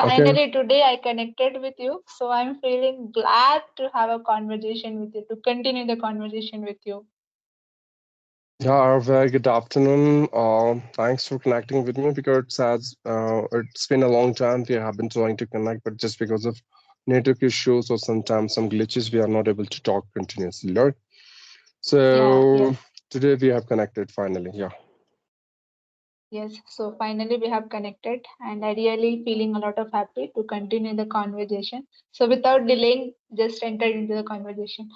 Okay. Finally, today I connected with you. So I'm feeling glad to have a conversation with you, to continue the conversation with you. Yeah, a very good afternoon. Thanks for connecting with me because it's been a long time we have been trying to connect, but just because of network issues or sometimes some glitches, we are not able to talk continuously, right? Yeah, So yes, today we have connected finally. Yeah. yes. So finally we have connected, and I really feeling a lot of happy to continue the conversation. So without delaying, just enter into the conversation.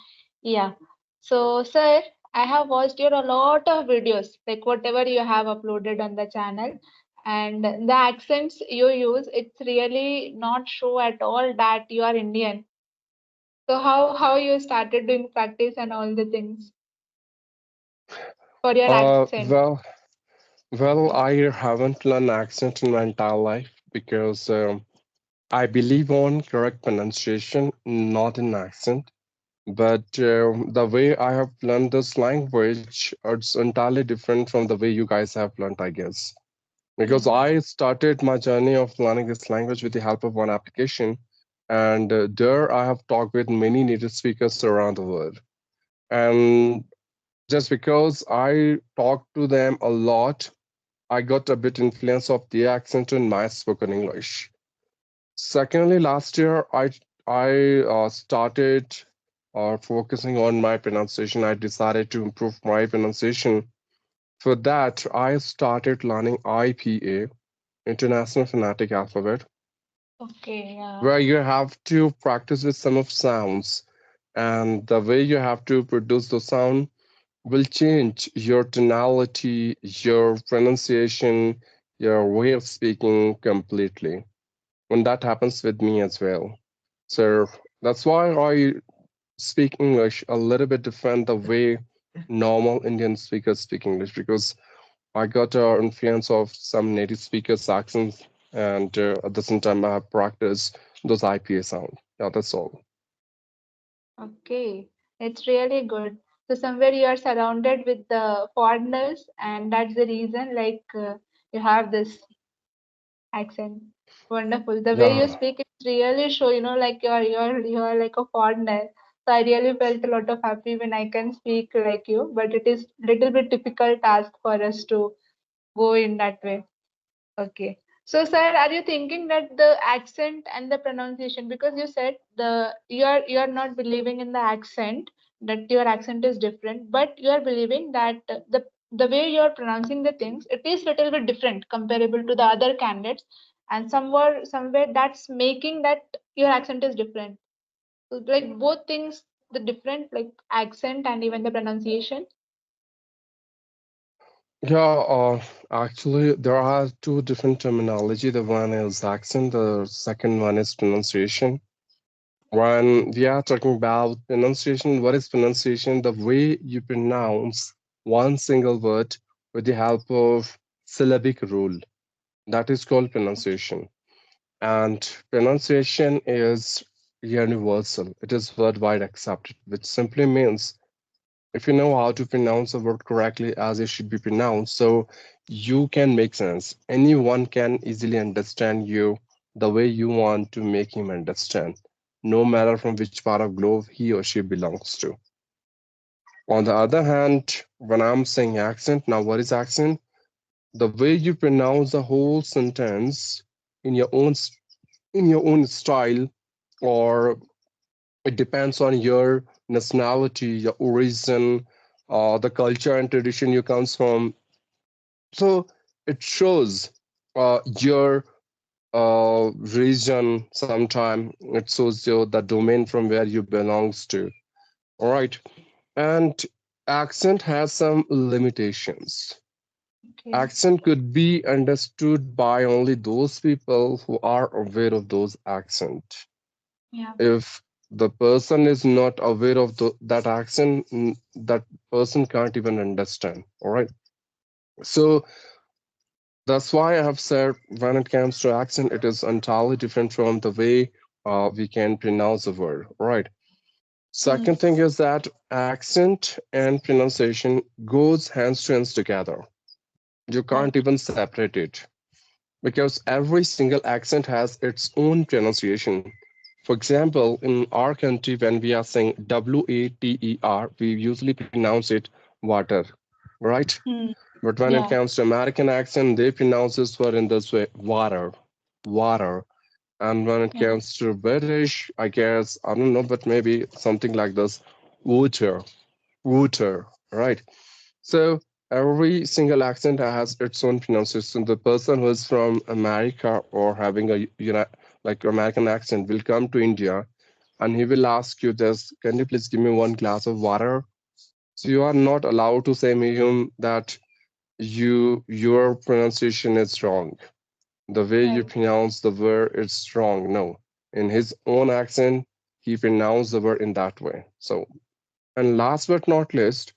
Yeah. So, sir, I have watched your a lot of videos, like whatever you have uploaded on the channel, and the accents you use, it's really not show at all that you are Indian. So how you started doing practice and all the things for your Uh, accent? well, well, Yeah. I haven't learned accent in my entire life because I believe on correct pronunciation, not in accent. But the way I have learned this language, it's entirely different from the way you guys have learned, I guess. Because Yeah. I started my journey of learning this language with the help of one application, and there I have talked with many native speakers around the world. And just because I talked to them a lot, I got a bit influence of the accent in my spoken English. Secondly, last year I started focusing on my pronunciation. I decided to improve my pronunciation. For that, I started learning IPA, International Phonetic Alphabet, Okay. Yeah. where you have to practice with some of sounds, and the way you have to produce the sound will change your tonality, your pronunciation, your way of speaking completely. And that happens with me as well. So that's why I speak English a little bit different the way normal Indian speakers speak English because I got influence of some native speakers' accents, and at the same time I have practiced those IPA sound. Yeah, that's all. Okay. It's really good. So somewhere you are surrounded with the foreigners, and that's the reason like you have this accent. Wonderful. The way you Yeah, speak it really show, like you're like a foreigner. So I really felt a lot of happy when I can speak like you, but it is little bit difficult task for us to go in that way. Okay. So, sir, are you thinking that the accent and the pronunciation, because you said you are not believing in the accent, that your accent is different, but you are believing that the way you are pronouncing the things, it is little bit different comparable to the other candidates, and somewhere that's making that your accent is different. So, like both things, the different like accent and even the pronunciation. yeah. Actually, there are two different terminology. The one is accent. The second one is pronunciation. When we are talking about pronunciation, what is pronunciation? The way you pronounce one single word with the help of syllabic rule. That is called pronunciation. And pronunciation is universal. It is worldwide accepted, which simply means if you know how to pronounce a word correctly as it should be pronounced, so you can make sense. Anyone can easily understand you the way you want to make him understand, no matter from which part of globe he or she belongs to. On the other hand, when I'm saying accent, now what is accent? The way you pronounce the whole sentence in your own in your own style, or it depends on your nationality, your origin, the culture and tradition you comes from. So it shows your region. Sometime it shows you the domain from where you belongs to. All right, and accent has some limitations. Okay. Accent could be understood by only those people who are aware of those accent. Yeah. If the person is not aware of that accent, that person can't even understand. All right. So that's why I have said when it comes to accent, it is entirely different from the way we can pronounce a word. All right. Second thing Yes. is that accent and pronunciation goes hands to hands together. You can't Right. even separate it because every single accent has its own pronunciation. For example, in our country, when we are saying water, we usually pronounce it water, right? Hmm. But when it Yeah. comes to American accent, they pronounce this word in this way, water, water. And when it Yeah. comes to British, I guess, I don't know, but maybe something like this, water, water, right? So every single accent has its own pronunciation. The person who is from America or having a like American accent will come to India and he will ask you this, can you please give me one glass of water? So you are not allowed to say him that your pronunciation is wrong. The way you Right. pronounce the word is wrong. No. In his own accent, he pronounced the word in that way. So and last but not least,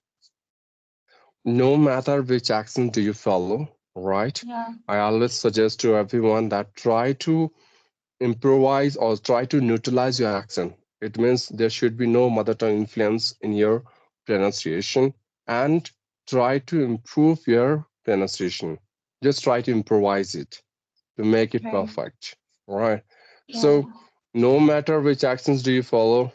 no matter which accent do you follow, right? Yeah. I always suggest to everyone that try to improvise or try to neutralize your accent. It means there should be no mother tongue influence in your pronunciation and try to improve your pronunciation. Just try to improvise it to make it Right. perfect, right? Yeah. So, no matter which accents do you follow,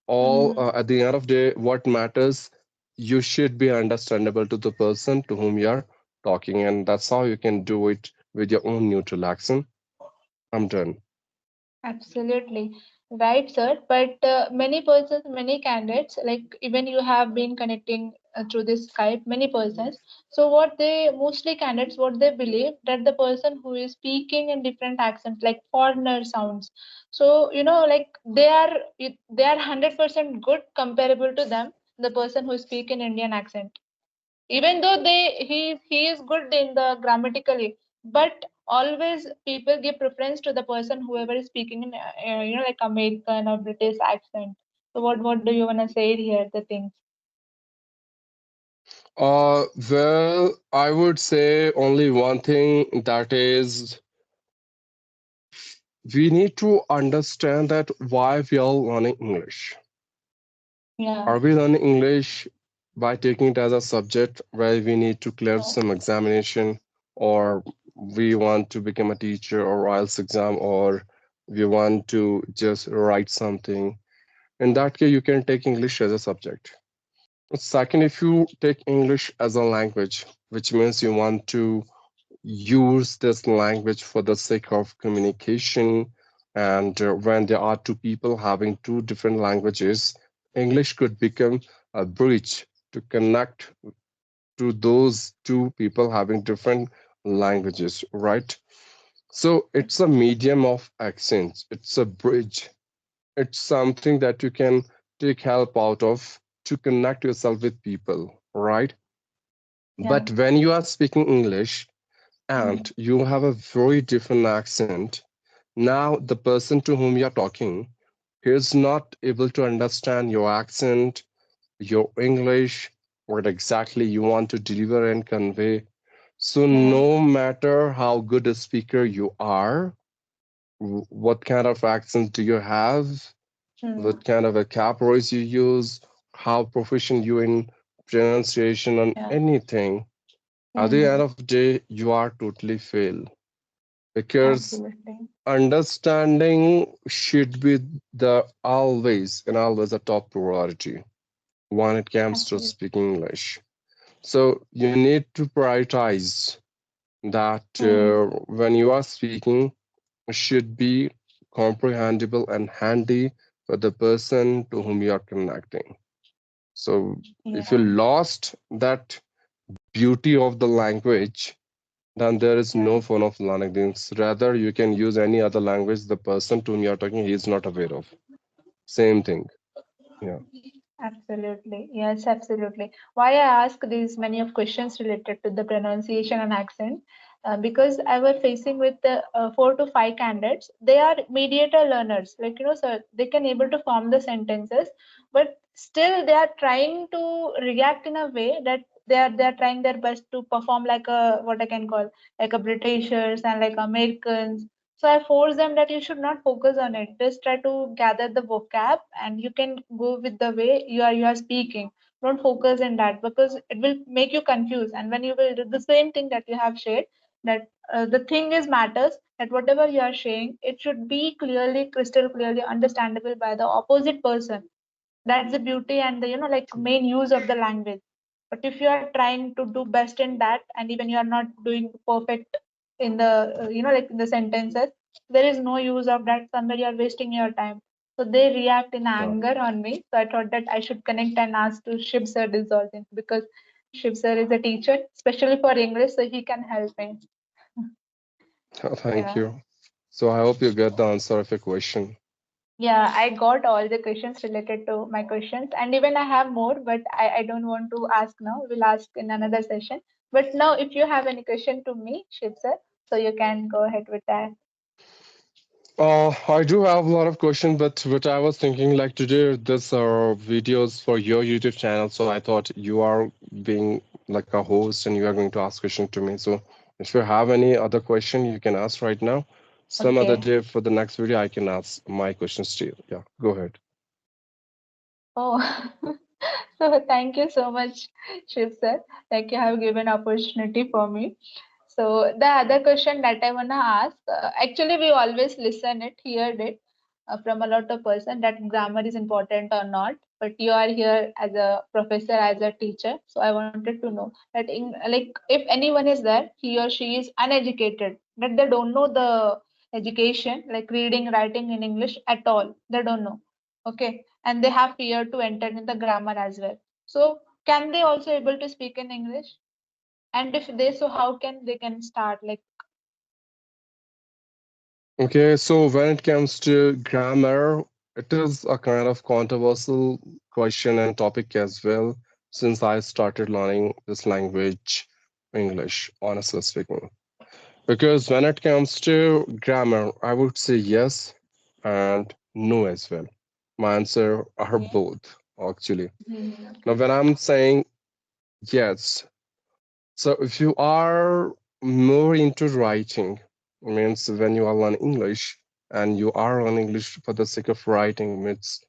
all Hmm. at the end of the day what matters, you should be understandable to the person to whom you're talking, and that's how you can do it with your own neutral accent. I'm done. Absolutely. Right, sir. But many persons, many candidates, like even you have been connecting through this Skype, many persons. So what they mostly candidates, what they believe that the person who is speaking in different accents, like foreigner sounds. So like they are 100% good comparable to them, the person who speak in Indian accent, even though he is good in the grammatically, but always people give preference to the person whoever is speaking in like American or British accent. So what do you want to say here, the things? Well, I would say only one thing, that is we need to understand that why we are learning English. Yeah. Are we learning English by taking it as a subject where we need to clear No. some examination, or we want to become a teacher or IELTS exam, or we want to just write something? In that case, you can take English as a subject. Second, if you take English as a language, which means you want to use this language for the sake of communication. And when there are two people having two different languages, English could become a bridge to connect to those two people having different languages, right? So it's a medium of accents, it's a bridge, it's something that you can take help out of to connect yourself with people, right? Yeah. But when you are speaking English, Mm. and you have a very different accent, now the person to whom you're talking is not able to understand your accent, your English, what exactly you want to deliver and convey. So, Yeah. no matter how good a speaker you are, what kind of accent do you have, Mm. what kind of vocabularies you use, how proficient you in pronunciation on Yeah. anything, at the end Mm. of the day, you are totally fail, because Absolutely. understanding should be the always and always a top priority when it comes to Absolutely. speaking English. So you need to prioritize that Mm. when you are speaking, it should be comprehensible and handy for the person to whom you are connecting. So if you Yeah. lost that beauty of the language, then there is Yeah. no fun of learning things. Rather, you can use any other language the person to whom you are talking he is not aware of. Same thing. Yeah. Absolutely. Yes, absolutely. Why I ask these many of questions related to the pronunciation and accent? Because I was facing with the 4 to 5 candidates. They are mediator learners, like so they can able to form the sentences, but still they are trying to react in a way that they are trying their best to perform like a what I can call like a Britishers and like Americans. So I force them that you should not focus on it. Just try to gather the vocab and you can go with the way you are speaking. Don't focus in that because it will make you confused. And when you will do the same thing that you have shared, that the thing is matters that whatever you are saying, it should be clearly, crystal clearly understandable by the opposite person. That's the beauty and the like main use of the language. But if you are trying to do best in that and even you are not doing perfect in the like in the sentences, there is no use of that. Somewhere you are wasting your time. So they react in Yeah. anger on me, so I thought that I should connect and ask to Shiv sir this all thing, because Shiv sir is a teacher especially for English, so he can help me. Thank Yeah. you. So I hope you get the answer of your question. Yeah, I got all the questions related to my questions, and even I have more, but I don't want to ask now. We'll ask in another session. But now, if you have any question to me, Shiv sir, so you can go ahead with that. I do have a lot of questions, but what I was thinking, like today, this are videos for your YouTube channel, so I thought you are being like a host and you are going to ask questions to me. So if you have any other question, you can ask right now. Some other Okay. day for the next video, I can ask my questions to you. Yeah, go ahead. Oh, so thank you so much, Shiv sir. Like you have given opportunity for me. So the other question that I wanna ask, actually we always listen it, heard it from a lot of person that grammar is important or not. But you are here as a professor, as a teacher, so I wanted to know that in like if anyone is there, he or she is uneducated, that they don't know the education, like reading, writing in English at all, they don't know. Okay, and they have fear to enter in the grammar as well. So can they also able to speak in English? And if they, so how can they can start? Like, Okay, so when it comes to grammar, it is a kind of controversial question and topic as well, since I started learning this language, English, honestly speaking. Because when it comes to grammar, I would say yes and no as well. My answer are okay. both, actually. Now, Okay. when I'm saying yes, so if you are more into writing, means when you are learning English and you are learning English for the sake of writing, means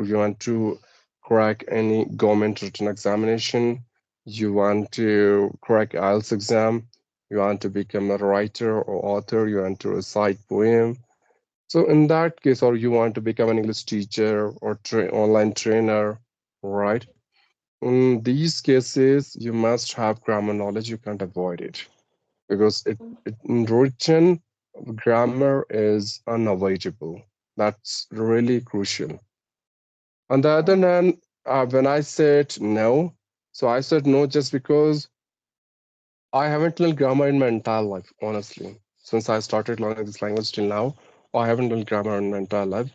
you want to crack any government written examination, you want to crack IELTS exam, you want to become a writer or author, you want to recite poem. So in that case, or you want to become an English teacher or online trainer, right? In these cases, you must have grammar knowledge. You can't avoid it because in written grammar is unavoidable. That's really crucial. On the other Oh, hand, when I said no, so I said no just because I haven't learned grammar in my entire life, honestly. Since I started learning this language till now, I haven't learned grammar in my entire life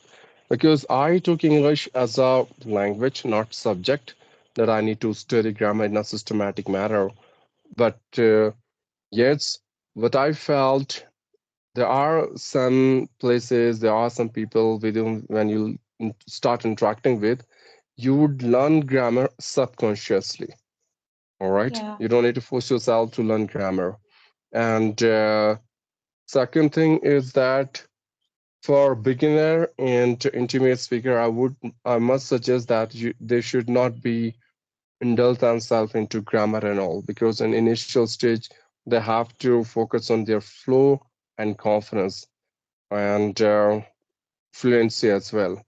because I took English as a language, not subject, that I need to study grammar in a systematic manner. But yes, what I felt, there are some places, there are some people with whom, when you start interacting with, you would learn grammar subconsciously. All right, yeah. you don't need to force yourself to learn grammar. And second thing is that for beginner and intermediate speaker, I must suggest that they should not be indulge themselves into grammar and all because in initial stage they have to focus on their flow and confidence and fluency as well.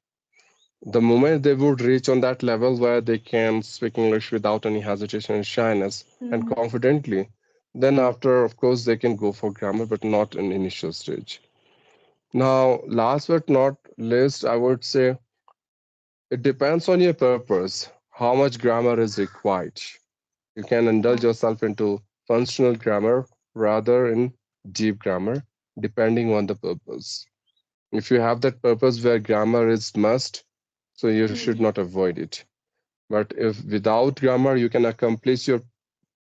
The moment they would reach on that level where they can speak English without any hesitation and shyness and Hmm. confidently, then after, of course, they can go for grammar, but not in initial stage. Now, last but not least, I would say it depends on your purpose, how much grammar is required. You can indulge yourself into functional grammar rather in deep grammar, depending on the purpose. If you have that purpose where grammar is must, so you should Hmm. not avoid it. But if without grammar you can accomplish your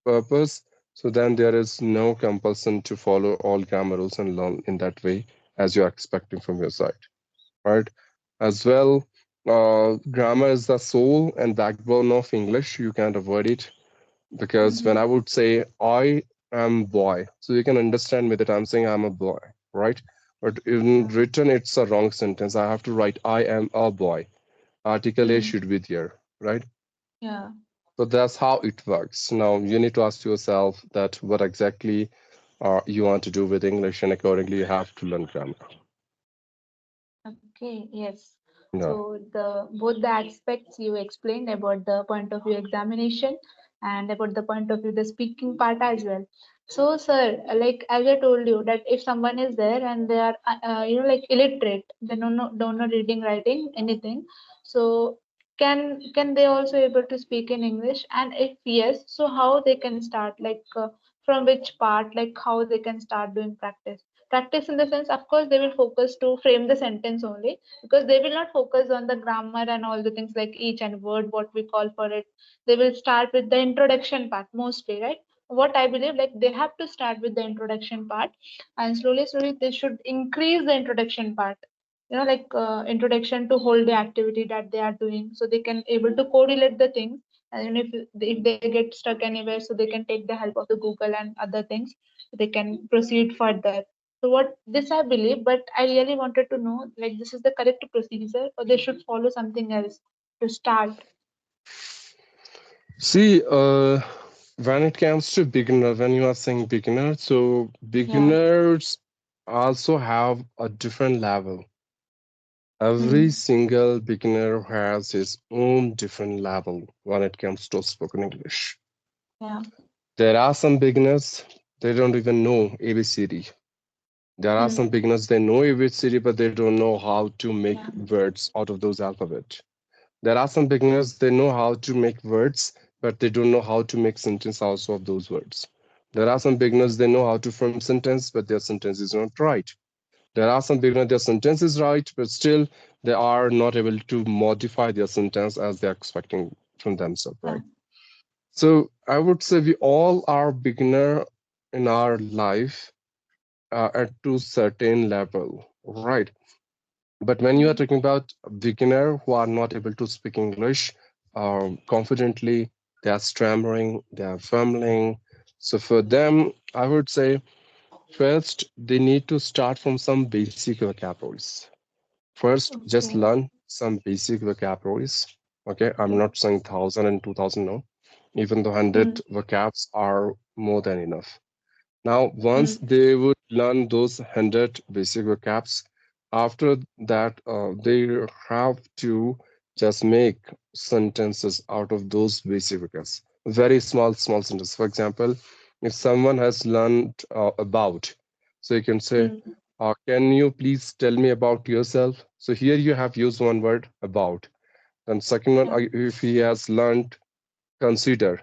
purpose, so then there is no compulsion to follow all grammar rules and learn in that way as you're expecting from your side, right? As well, grammar is the soul and backbone of English. You can't avoid it because when Hmm. I would say I am boy, so you can understand me that I'm saying I'm a boy, right? But in Yeah. written, it's a wrong sentence. I have to write I am a boy. Article A Hmm. should be there, right? Yeah. So that's how it works. Now you need to ask yourself that what exactly. you want to do with English, and accordingly you have to learn grammar. Okay, yes. Yeah. So the both the aspects you explained about the point of view examination and about the point of view the speaking part as well. So sir, like as I told you that if someone is there and they are like illiterate, they don't know reading, writing, anything. So can they also able to speak in English? And if yes, so how they can start? Like from which part? Like how they can start doing practice? Practice in the sense, of course, they will focus to frame the sentence only because they will not focus on the grammar and all the things like each and word, what we call for it. They will start with the introduction part mostly, right? What I believe, like they have to start with the introduction part, and slowly, slowly, they should increase the introduction part. Like introduction to whole day activity that they are doing, so they can able to correlate the things. And if they get stuck anywhere, so they can take the help of the Google and other things. They can proceed further. So what this I believe, but I really wanted to know like this is the correct procedure or they should follow something else to start. See, when it comes to beginner, when you are saying beginner, so Yeah. beginners also have a different level. Every Hmm. single beginner has his own different level when it comes to spoken English. Yeah. There are some beginners, they don't even know ABCD. There are some Hmm. beginners, they know ABCD, but they don't know how to make Yeah. words out of those alphabet. There are some beginners, they know how to make words, but they don't know how to make sentence also of those words. There are some beginners, they know how to form sentence, but their sentence is not right. There are some beginners, their sentence is right, but still they are not able to modify their sentence as they're expecting from themselves, Yeah. right? So I would say we all are beginner in our life at to certain level, right? But when you are Hmm. talking about a beginner who are not able to speak English confidently, they are stammering, they are fumbling. So for them, I would say first they need to start from some basic vocabularies. First, just Okay. learn some basic vocabularies. Okay, I'm Okay. not saying 1,000 and 2,000, no. Even the Hmm. 100 vocabs are more than enough. Now, once Hmm. they would learn those 100 basic vocabs, after that, they have to just make sentences out of those basic vocabs. Very small, small sentences. For example, if someone has learned about, so you can say, Hmm. can you please tell me about yourself? So here you have used one word, about. Then second one, Yeah. if he has learned consider,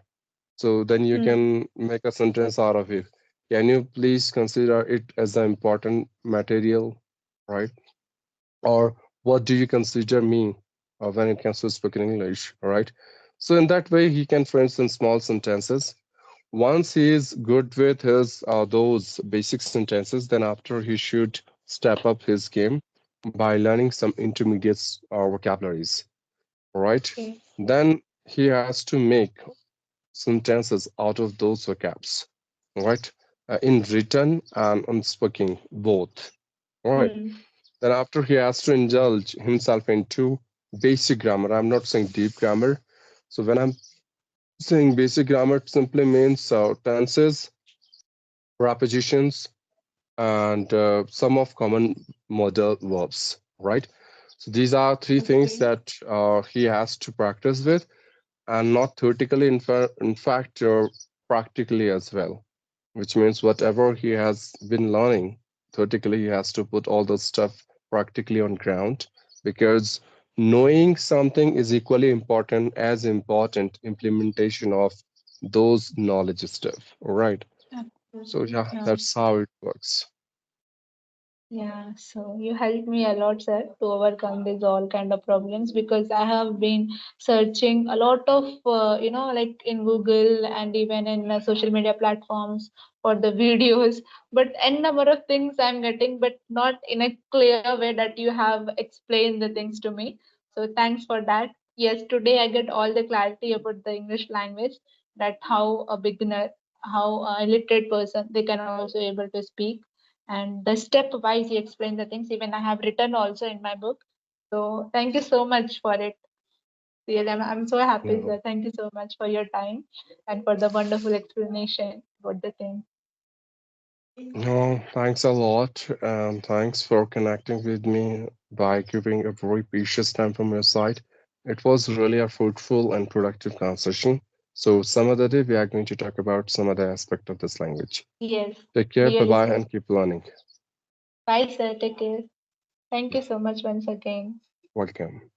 so then you Hmm. can make a sentence out of it. Can you please consider it as an important material, right? Or what do you consider me when it comes to spoken English, right? So in that way, he can, for instance, small sentences. Once he is good with his those basic sentences, then after he should step up his game by learning some intermediate vocabularies, right? Okay. Then he has to make sentences out of those vocabs, right? In written and unspoken, both, right? Hmm. Then after he has to indulge himself into basic grammar. I'm not saying deep grammar. So when I'm saying basic grammar, it simply means tenses, prepositions, and some of common modal verbs, right? So these are three things Okay. that he has to practice with, and not theoretically, in fact, practically as well, which means whatever he has been learning theoretically, he has to put all the stuff practically on ground, because knowing something is equally important as important implementation of those knowledge stuff. All right. So Absolutely. yeah, Yeah. that's how it works. Yeah, so you helped me a lot, sir, to overcome these all kind of problems because I have been searching a lot of, like in Google and even in social media platforms for the videos, but n number of things I'm getting, but not in a clear way that you have explained the things to me. So thanks for that. Yes, today I get all the clarity about the English language, that how a beginner, how a illiterate person, they can also able to speak and the step wise you explain the things even I have written also in my book. So thank you so much for it. Really, I'm so happy, Yeah. sir. Thank you so much for your time and for the wonderful explanation about the thing. No, thanks a lot, and thanks for connecting with me by giving a very precious time from your side. It was really a fruitful and productive conversation. So, some other day we are going to talk about some other aspect of this language. Yes, Take care, bye really, bye, sir. and keep learning. Bye, sir. Take care. Thank you so much once again. Welcome.